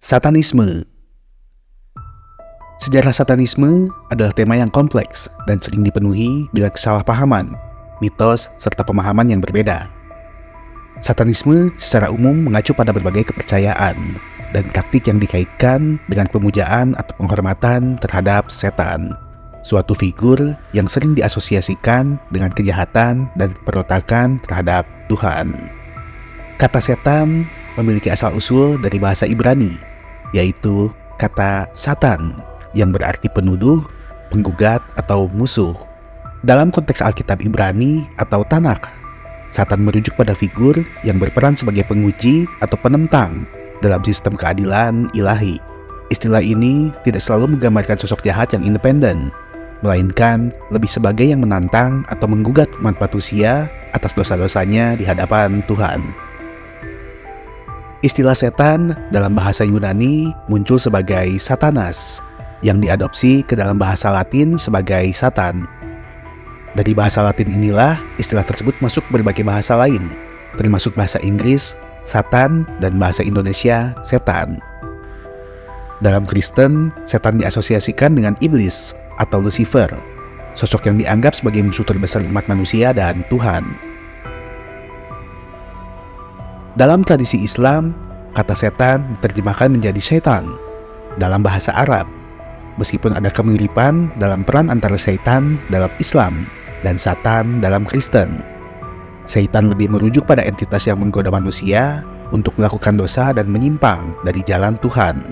Satanisme. Sejarah satanisme adalah tema yang kompleks dan sering dipenuhi dengan kesalahpahaman, mitos, serta pemahaman yang berbeda. Satanisme secara umum mengacu pada berbagai kepercayaan dan praktik yang dikaitkan dengan pemujaan atau penghormatan terhadap setan, suatu figur yang sering diasosiasikan dengan kejahatan dan pemberontakan terhadap Tuhan. Kata setan memiliki asal-usul dari bahasa Ibrani, yaitu kata Satan, yang berarti penuduh, penggugat, atau musuh. Dalam konteks Alkitab Ibrani atau Tanakh, Satan merujuk pada figur yang berperan sebagai penguji atau penentang dalam sistem keadilan ilahi. Istilah ini tidak selalu menggambarkan sosok jahat yang independen, melainkan lebih sebagai yang menantang atau menggugat umat manusia atas dosa-dosanya di hadapan Tuhan. Istilah setan dalam bahasa Yunani muncul sebagai Satanas, yang diadopsi ke dalam bahasa Latin sebagai Satan. Dari bahasa Latin inilah istilah tersebut masuk ke berbagai bahasa lain, termasuk bahasa Inggris, Satan, dan bahasa Indonesia, setan. Dalam Kristen, setan diasosiasikan dengan iblis atau Lucifer, sosok yang dianggap sebagai musuh terbesar umat manusia dan Tuhan. Dalam tradisi Islam, kata setan diterjemahkan menjadi syaitan dalam bahasa Arab, meskipun ada kemiripan dalam peran antara syaitan dalam Islam dan Satan dalam Kristen. Syaitan lebih merujuk pada entitas yang menggoda manusia untuk melakukan dosa dan menyimpang dari jalan Tuhan.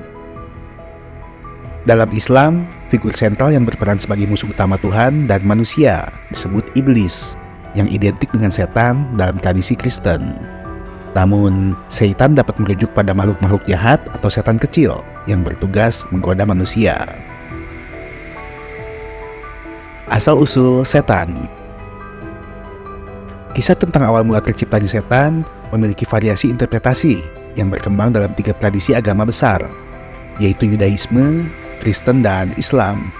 Dalam Islam, figur sentral yang berperan sebagai musuh utama Tuhan dan manusia disebut iblis, yang identik dengan setan dalam tradisi Kristen. Namun, syaitan dapat merujuk pada makhluk-makhluk jahat atau setan kecil yang bertugas menggoda manusia. Asal-usul setan. Kisah tentang awal mula terciptanya setan memiliki variasi interpretasi yang berkembang dalam 3 tradisi agama besar, yaitu Yudaisme, Kristen, dan Islam.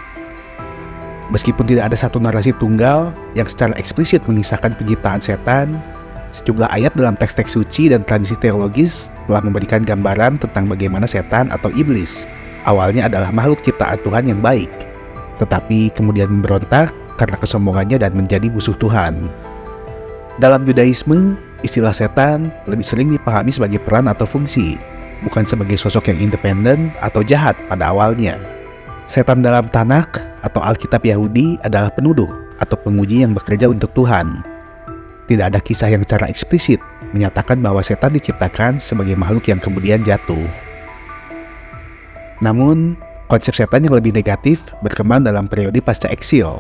Meskipun tidak ada satu narasi tunggal yang secara eksplisit mengisahkan penciptaan setan, sejumlah ayat dalam teks-teks suci dan tradisi teologis telah memberikan gambaran tentang bagaimana setan atau iblis awalnya adalah makhluk ciptaan Tuhan yang baik, tetapi kemudian memberontak karena kesombongannya dan menjadi musuh Tuhan. Dalam Yudaisme, istilah setan lebih sering dipahami sebagai peran atau fungsi, bukan sebagai sosok yang independen atau jahat pada awalnya. Setan dalam Tanakh atau Alkitab Yahudi adalah penuduh atau penguji yang bekerja untuk Tuhan. Tidak ada kisah yang secara eksplisit menyatakan bahwa setan diciptakan sebagai makhluk yang kemudian jatuh. Namun, konsep setan yang lebih negatif berkembang dalam periode pasca eksil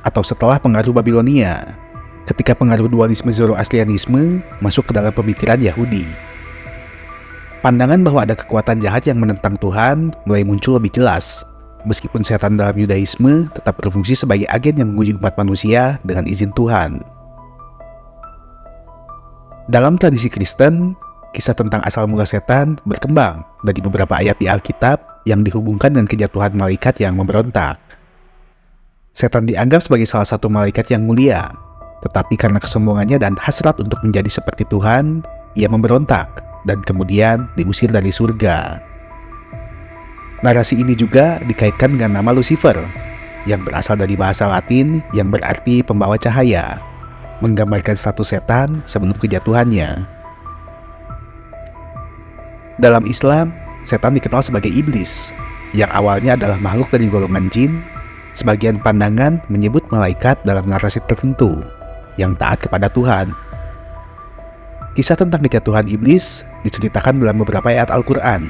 atau setelah pengaruh Babilonia, ketika pengaruh dualisme Zoroastrianisme masuk ke dalam pemikiran Yahudi. Pandangan bahwa ada kekuatan jahat yang menentang Tuhan mulai muncul lebih jelas, meskipun setan dalam Yudaisme tetap berfungsi sebagai agen yang menguji umat manusia dengan izin Tuhan. Dalam tradisi Kristen, kisah tentang asal mula setan berkembang dari beberapa ayat di Alkitab yang dihubungkan dengan kejatuhan malaikat yang memberontak. Setan dianggap sebagai salah satu malaikat yang mulia, tetapi karena kesombongannya dan hasrat untuk menjadi seperti Tuhan, ia memberontak dan kemudian diusir dari surga. Narasi ini juga dikaitkan dengan nama Lucifer, yang berasal dari bahasa Latin yang berarti pembawa cahaya, menggambarkan status setan sebelum kejatuhannya. Dalam Islam, setan dikenal sebagai iblis, yang awalnya adalah makhluk dari golongan jin. Sebagian pandangan menyebut malaikat dalam narasi tertentu yang taat kepada Tuhan. Kisah tentang kejatuhan iblis diceritakan dalam beberapa ayat Al-Quran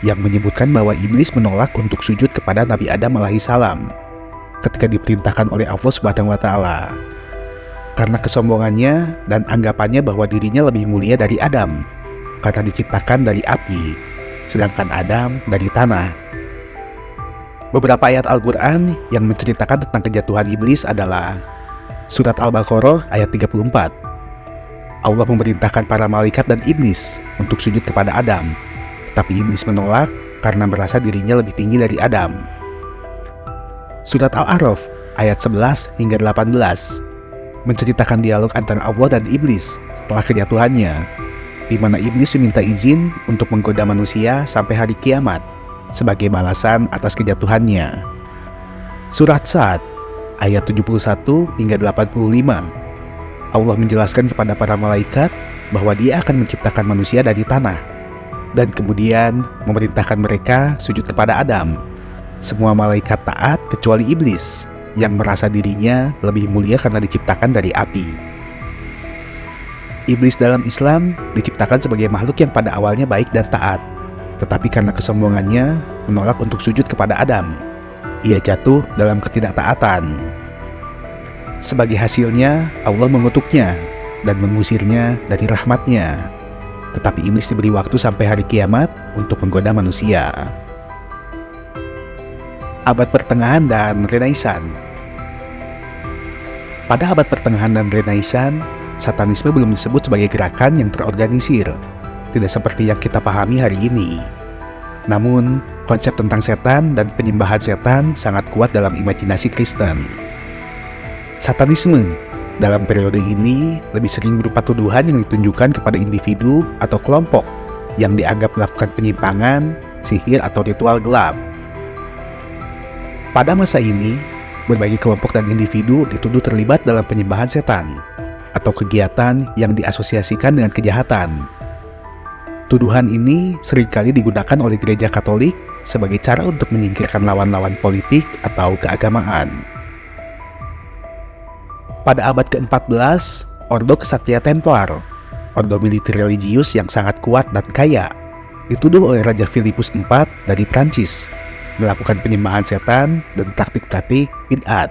yang menyebutkan bahwa iblis menolak untuk sujud kepada Nabi Adam alaihissalam ketika diperintahkan oleh Allah Subhanahu wa Ta'ala, karena kesombongannya dan anggapannya bahwa dirinya lebih mulia dari Adam karena diciptakan dari api, sedangkan Adam dari tanah. Beberapa ayat Al-Quran yang menceritakan tentang kejatuhan iblis adalah Surat Al-Baqarah ayat 34. Allah memerintahkan para malaikat dan iblis untuk sujud kepada Adam, tetapi iblis menolak karena merasa dirinya lebih tinggi dari Adam. Surat Al-A'raf ayat 11 hingga 18 menceritakan dialog antara Allah dan iblis setelah kejatuhannya. di mana iblis meminta izin untuk menggoda manusia sampai hari kiamat sebagai balasan atas kejatuhannya. Surat Sad ayat 71 hingga 85. Allah menjelaskan kepada para malaikat bahwa Dia akan menciptakan manusia dari tanah dan kemudian memerintahkan mereka sujud kepada Adam. Semua malaikat taat kecuali iblis yang merasa dirinya lebih mulia karena diciptakan dari api. Iblis dalam Islam diciptakan sebagai makhluk yang pada awalnya baik dan taat, tetapi karena kesombongannya menolak untuk sujud kepada Adam. Ia jatuh dalam ketidaktaatan. Sebagai hasilnya, Allah mengutuknya dan mengusirnya dari rahmatnya. Tetapi iblis diberi waktu sampai hari kiamat untuk menggoda manusia. Abad Pertengahan dan Renaissance. Pada abad Pertengahan dan Renaissance, Satanisme belum disebut sebagai gerakan yang terorganisir, tidak seperti yang kita pahami hari ini. Namun, konsep tentang setan dan penyembahan setan sangat kuat dalam imajinasi Kristen. Satanisme dalam periode ini lebih sering berupa tuduhan yang ditunjukkan kepada individu atau kelompok yang dianggap melakukan penyimpangan, sihir, atau ritual gelap. Pada masa ini, berbagai kelompok dan individu dituduh terlibat dalam penyembahan setan atau kegiatan yang diasosiasikan dengan kejahatan. Tuduhan ini seringkali digunakan oleh Gereja Katolik sebagai cara untuk menyingkirkan lawan-lawan politik atau keagamaan. Pada abad ke-14, Ordo Kesatria Templar, ordo militer religius yang sangat kuat dan kaya, dituduh oleh Raja Filipus IV dari Prancis melakukan penyembahan setan dan praktik-praktik bid'at.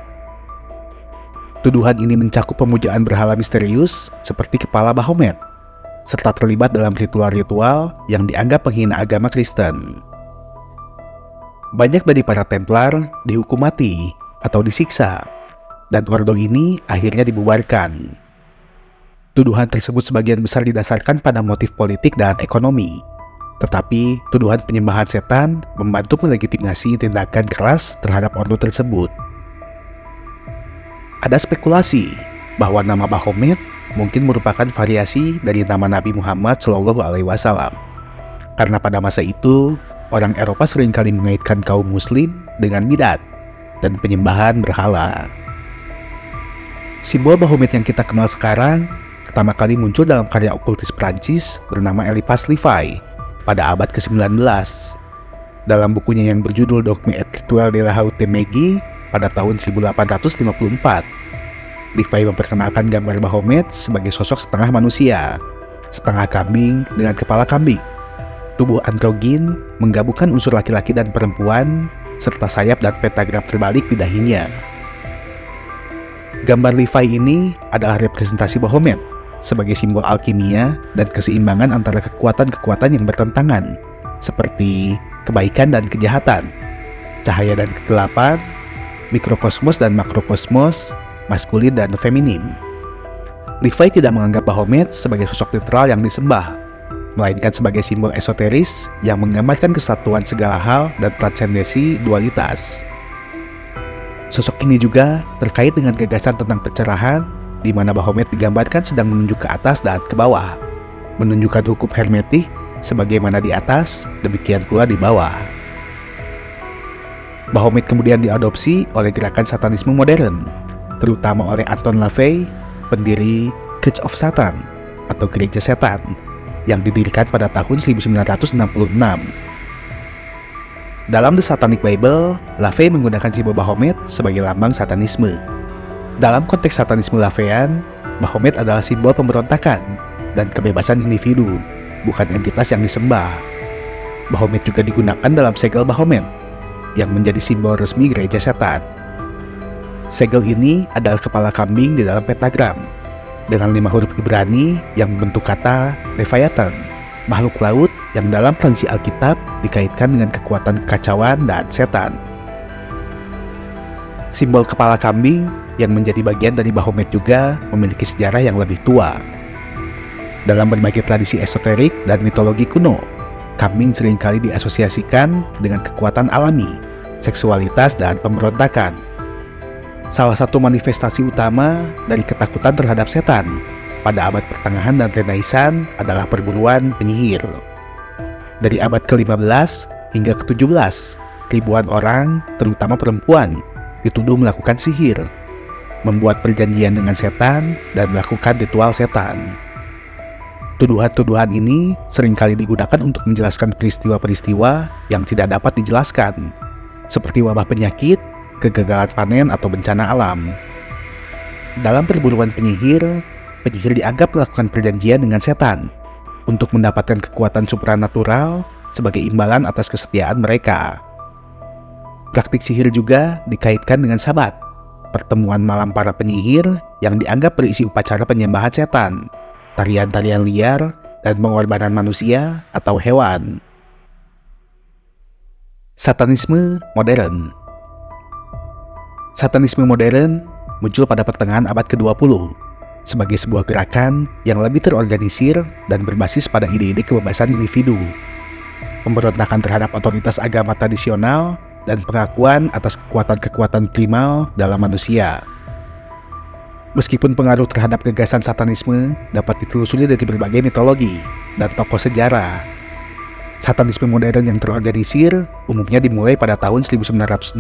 Tuduhan ini mencakup pemujaan berhala misterius seperti kepala Baphomet, serta terlibat dalam ritual-ritual yang dianggap menghina agama Kristen. Banyak dari para Templar dihukum mati atau disiksa, dan ordo ini akhirnya dibubarkan. Tuduhan tersebut sebagian besar didasarkan pada motif politik dan ekonomi. Tetapi, tuduhan penyembahan setan membantu melegitimasi tindakan keras terhadap ordo tersebut. Ada spekulasi bahwa nama Baphomet mungkin merupakan variasi dari nama Nabi Muhammad SAW. Karena pada masa itu, orang Eropa seringkali mengaitkan kaum Muslim dengan bid'at dan penyembahan berhala. Simbol Baphomet yang kita kenal sekarang pertama kali muncul dalam karya okultis Prancis bernama Eliphas Levi pada abad ke-19. Dalam bukunya yang berjudul Dogme et Rituel de la Haute Magie pada tahun 1854, Levi memperkenalkan gambar Baphomet sebagai sosok setengah manusia, setengah kambing dengan kepala kambing, tubuh androgin menggabungkan unsur laki-laki dan perempuan, serta sayap dan pentagram terbalik di dahinya. Gambar Levi ini adalah representasi Baphomet sebagai simbol alkimia dan keseimbangan antara kekuatan-kekuatan yang bertentangan, seperti kebaikan dan kejahatan, cahaya dan kegelapan, mikrokosmos dan makrokosmos, maskulin dan feminin. Levi tidak menganggap Baphomet sebagai sosok literal yang disembah, melainkan sebagai simbol esoteris yang menggambarkan kesatuan segala hal dan transendensi dualitas. Sosok ini juga terkait dengan gagasan tentang pencerahan, di mana Baphomet digambarkan sedang menunjuk ke atas dan ke bawah, menunjukkan hukum hermetik sebagaimana di atas, demikian pula di bawah. Baphomet kemudian diadopsi oleh gerakan Satanisme modern, terutama oleh Anton LaVey, pendiri Church of Satan atau Gereja Setan, yang didirikan pada tahun 1966. Dalam The Satanic Bible, LaVey menggunakan simbol Baphomet sebagai lambang Satanisme. Dalam konteks Satanisme LaVeyan, Baphomet adalah simbol pemberontakan dan kebebasan individu, bukan entitas yang disembah. Baphomet juga digunakan dalam segel Baphomet, yang menjadi simbol resmi Gereja Setan. Segel ini adalah kepala kambing di dalam pentagram, dengan 5 huruf Ibrani yang membentuk kata Leviathan, makhluk laut yang dalam tradisi Alkitab dikaitkan dengan kekuatan kekacauan dan setan. Simbol kepala kambing yang menjadi bagian dari Baphomet juga memiliki sejarah yang lebih tua. Dalam berbagai tradisi esoterik dan mitologi kuno, kambing seringkali diasosiasikan dengan kekuatan alami, seksualitas, dan pemberontakan. Salah satu manifestasi utama dari ketakutan terhadap setan pada abad pertengahan dan Renaissance adalah perburuan penyihir. Dari abad ke-15 hingga ke-17, ribuan orang, terutama perempuan, dituduh melakukan sihir, membuat perjanjian dengan setan, dan melakukan ritual setan. Tuduhan-tuduhan ini seringkali digunakan untuk menjelaskan peristiwa-peristiwa yang tidak dapat dijelaskan, seperti wabah penyakit, kegagalan panen, atau bencana alam. Dalam perburuan penyihir, penyihir dianggap melakukan perjanjian dengan setan untuk mendapatkan kekuatan supranatural sebagai imbalan atas kesetiaan mereka. Praktik sihir juga dikaitkan dengan sabat, pertemuan malam para penyihir yang dianggap berisi upacara penyembahan setan, tarian-tarian liar, dan pengorbanan manusia atau hewan. Satanisme modern. Satanisme modern muncul pada pertengahan abad ke-20 sebagai sebuah gerakan yang lebih terorganisir dan berbasis pada ide-ide kebebasan individu, pemberontakan terhadap otoritas agama tradisional, dan pengakuan atas kekuatan-kekuatan primal dalam manusia. Meskipun pengaruh terhadap gagasan satanisme dapat ditelusuri dari berbagai mitologi dan tokoh sejarah, satanisme modern yang terorganisir umumnya dimulai pada tahun 1966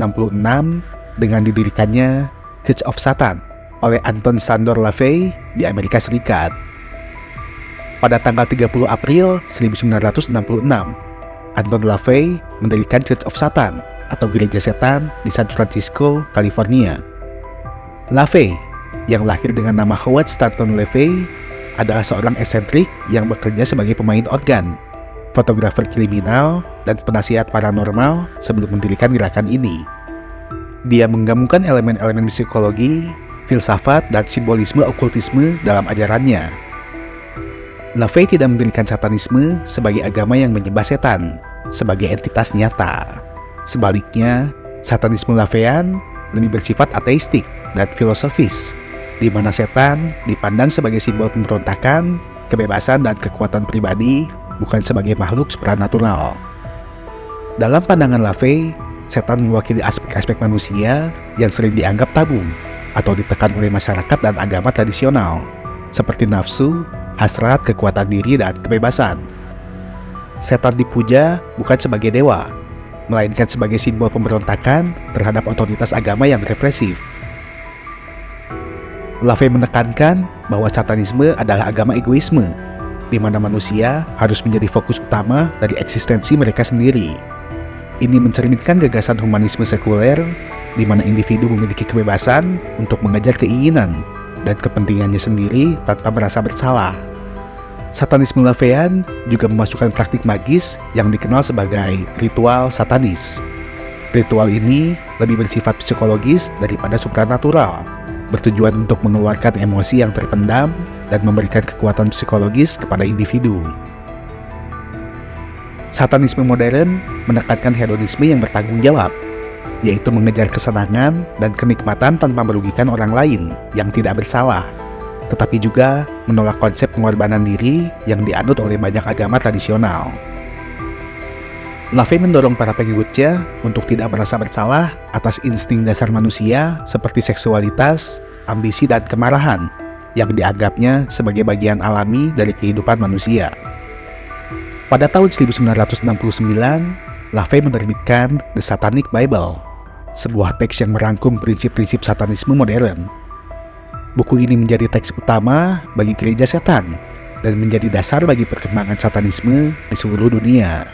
dengan didirikannya Church of Satan oleh Anton Szandor LaVey di Amerika Serikat. Pada tanggal 30 April 1966, Anton LaVey mendirikan Church of Satan atau Gereja Setan di San Francisco, California. LaVey, yang lahir dengan nama Howard Stanton LaVey, adalah seorang eksentrik yang bekerja sebagai pemain organ, fotografer kriminal, dan penasihat paranormal sebelum mendirikan gerakan ini. Dia menggabungkan elemen-elemen psikologi, filsafat, dan simbolisme okultisme dalam ajarannya. LaVey tidak mendirikan satanisme sebagai agama yang menyembah setan, sebagai entitas nyata. Sebaliknya, satanisme LaVeyan lebih bersifat ateistik dan filosofis, di mana setan dipandang sebagai simbol pemberontakan, kebebasan, dan kekuatan pribadi, bukan sebagai makhluk supranatural. Dalam pandangan LaVey, setan mewakili aspek-aspek manusia yang sering dianggap tabu atau ditekan oleh masyarakat dan agama tradisional, seperti nafsu, hasrat, kekuatan diri, dan kebebasan. Setan dipuja bukan sebagai dewa, melainkan sebagai simbol pemberontakan terhadap otoritas agama yang represif. LaVey menekankan bahwa satanisme adalah agama egoisme, di mana manusia harus menjadi fokus utama dari eksistensi mereka sendiri. Ini mencerminkan gagasan humanisme sekuler, di mana individu memiliki kebebasan untuk mengejar keinginan dan kepentingannya sendiri tanpa merasa bersalah. Satanisme LaVeyan juga memasukkan praktik magis yang dikenal sebagai ritual satanis. Ritual ini lebih bersifat psikologis daripada supranatural, bertujuan untuk mengeluarkan emosi yang terpendam dan memberikan kekuatan psikologis kepada individu. Satanisme modern menekankan hedonisme yang bertanggung jawab, yaitu mengejar kesenangan dan kenikmatan tanpa merugikan orang lain yang tidak bersalah, tetapi juga menolak konsep pengorbanan diri yang dianut oleh banyak agama tradisional. LaVey mendorong para pengikutnya untuk tidak merasa bersalah atas insting dasar manusia seperti seksualitas, ambisi, dan kemarahan yang dianggapnya sebagai bagian alami dari kehidupan manusia. Pada tahun 1969, LaVey menerbitkan The Satanic Bible, sebuah teks yang merangkum prinsip-prinsip satanisme modern. Buku ini menjadi teks utama bagi gereja setan dan menjadi dasar bagi perkembangan satanisme di seluruh dunia.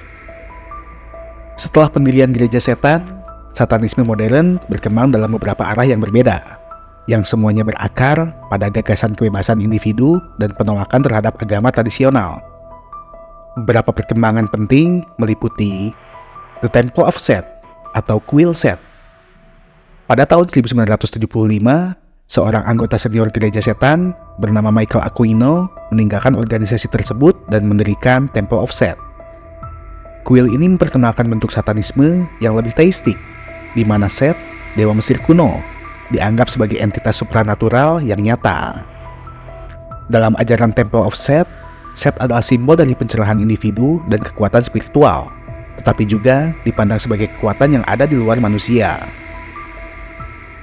Setelah pendirian gereja setan, satanisme modern berkembang dalam beberapa arah yang berbeda, yang semuanya berakar pada gagasan kebebasan individu dan penolakan terhadap agama tradisional. Beberapa perkembangan penting meliputi The Temple of Set atau Kuil Set. Pada tahun 1975, seorang anggota senior gereja setan bernama Michael Aquino meninggalkan organisasi tersebut dan mendirikan Temple of Set. Kuil ini memperkenalkan bentuk satanisme yang lebih teistik, di mana Set, dewa Mesir kuno, dianggap sebagai entitas supranatural yang nyata. Dalam ajaran Temple of Set, Set adalah simbol dari pencerahan individu dan kekuatan spiritual, tetapi juga dipandang sebagai kekuatan yang ada di luar manusia.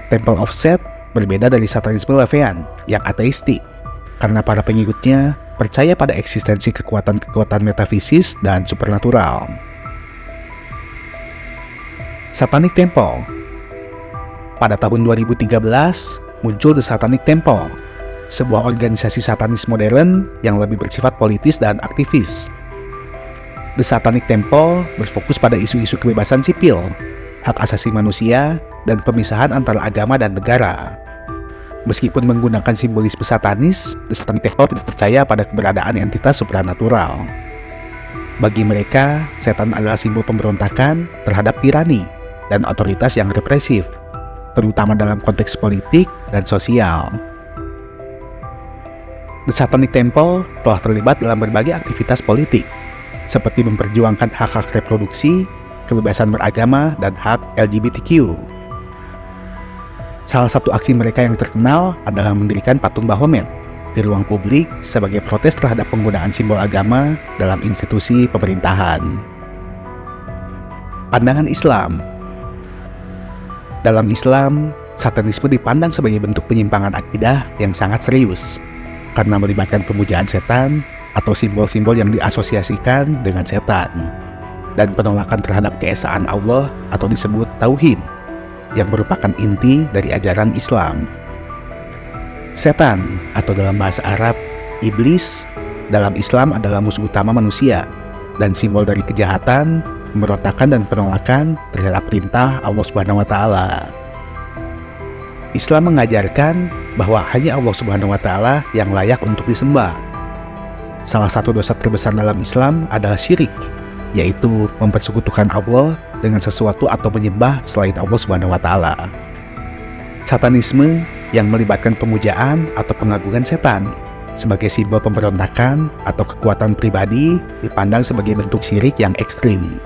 Temple of Set berbeda dari satanisme LaVeyan yang ateistik. karena para pengikutnya percaya pada eksistensi kekuatan-kekuatan metafisis dan supernatural. Satanic Temple. Pada tahun 2013, muncul The Satanic Temple, sebuah organisasi satanis modern yang lebih bersifat politis dan aktivis. The Satanic Temple berfokus pada isu-isu kebebasan sipil, hak asasi manusia, dan pemisahan antara agama dan negara. Meskipun menggunakan simbolisme satanis, The Satanic Temple tidak percaya pada keberadaan entitas supranatural. Bagi mereka, setan adalah simbol pemberontakan terhadap tirani dan otoritas yang represif, terutama dalam konteks politik dan sosial. The Satanic Temple telah terlibat dalam berbagai aktivitas politik, seperti memperjuangkan hak-hak reproduksi, kebebasan beragama, dan hak LGBTQ. Salah satu aksi mereka yang terkenal adalah mendirikan patung Baphomet di ruang publik sebagai protes terhadap penggunaan simbol agama dalam institusi pemerintahan. Pandangan Islam. Dalam Islam, satanisme dipandang sebagai bentuk penyimpangan akidah yang sangat serius, karena melibatkan pemujaan setan atau simbol-simbol yang diasosiasikan dengan setan, dan penolakan terhadap keesaan Allah atau disebut tauhid, yang merupakan inti dari ajaran Islam. Setan atau dalam bahasa Arab, iblis, dalam Islam adalah musuh utama manusia dan simbol dari kejahatan, pemberontakan dan penolakan terhadap perintah Allah Subhanahu wa Ta'ala. Islam mengajarkan bahwa hanya Allah Subhanahu wa Ta'ala yang layak untuk disembah. Salah satu dosa terbesar dalam Islam adalah syirik, yaitu mempersekutukan Allah dengan sesuatu atau menyembah selain Allah Subhanahu wa Ta'ala. Satanisme yang melibatkan pemujaan atau pengagungan setan sebagai simbol pemberontakan atau kekuatan pribadi dipandang sebagai bentuk syirik yang ekstrim.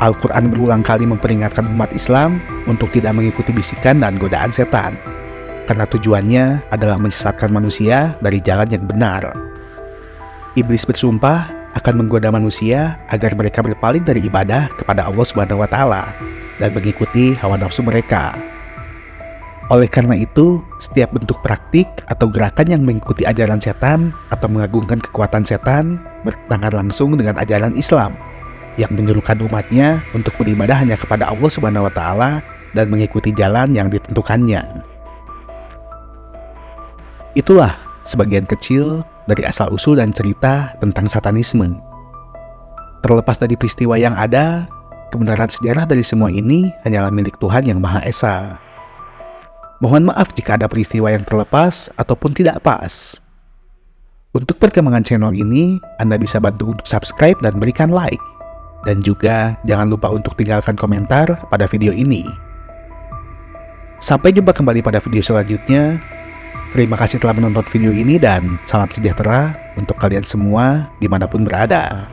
Al-Quran berulang kali memperingatkan umat Islam untuk tidak mengikuti bisikan dan godaan setan, karena tujuannya adalah menyesatkan manusia dari jalan yang benar. Iblis bersumpah akan menggoda manusia agar mereka berpaling dari ibadah kepada Allah Subhanahu wa Ta'ala dan mengikuti hawa nafsu mereka. Oleh karena itu, setiap bentuk praktik atau gerakan yang mengikuti ajaran setan atau mengagungkan kekuatan setan bertentangan langsung dengan ajaran Islam yang menyuruhkan umatnya untuk beribadah hanya kepada Allah Subhanahu wa Ta'ala dan mengikuti jalan yang ditentukannya. Itulah sebagian kecil dari asal-usul dan cerita tentang satanisme. Terlepas dari peristiwa yang ada, kebenaran sejarah dari semua ini hanyalah milik Tuhan Yang Maha Esa. Mohon maaf jika ada peristiwa yang terlepas ataupun tidak pas. Untuk perkembangan channel ini, Anda bisa bantu untuk subscribe dan berikan like. Dan juga jangan lupa untuk tinggalkan komentar pada video ini. Sampai jumpa kembali pada video selanjutnya. Terima kasih telah menonton video ini dan salam sejahtera untuk kalian semua dimanapun berada.